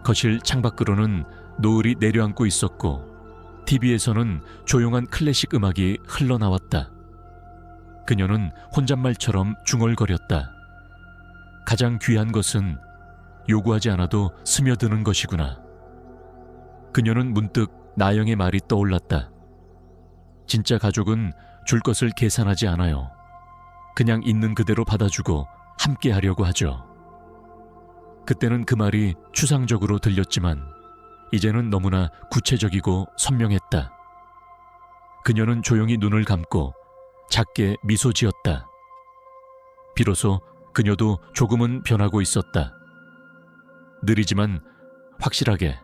거실 창밖으로는 노을이 내려앉고 있었고 TV에서는 조용한 클래식 음악이 흘러나왔다. 그녀는 혼잣말처럼 중얼거렸다. 가장 귀한 것은 요구하지 않아도 스며드는 것이구나. 그녀는 문득 나영의 말이 떠올랐다. 진짜 가족은 줄 것을 계산하지 않아요. 그냥 있는 그대로 받아주고 함께 하려고 하죠. 그때는 그 말이 추상적으로 들렸지만 이제는 너무나 구체적이고 선명했다. 그녀는 조용히 눈을 감고 작게 미소 지었다. 비로소 그녀도 조금은 변하고 있었다. 느리지만 확실하게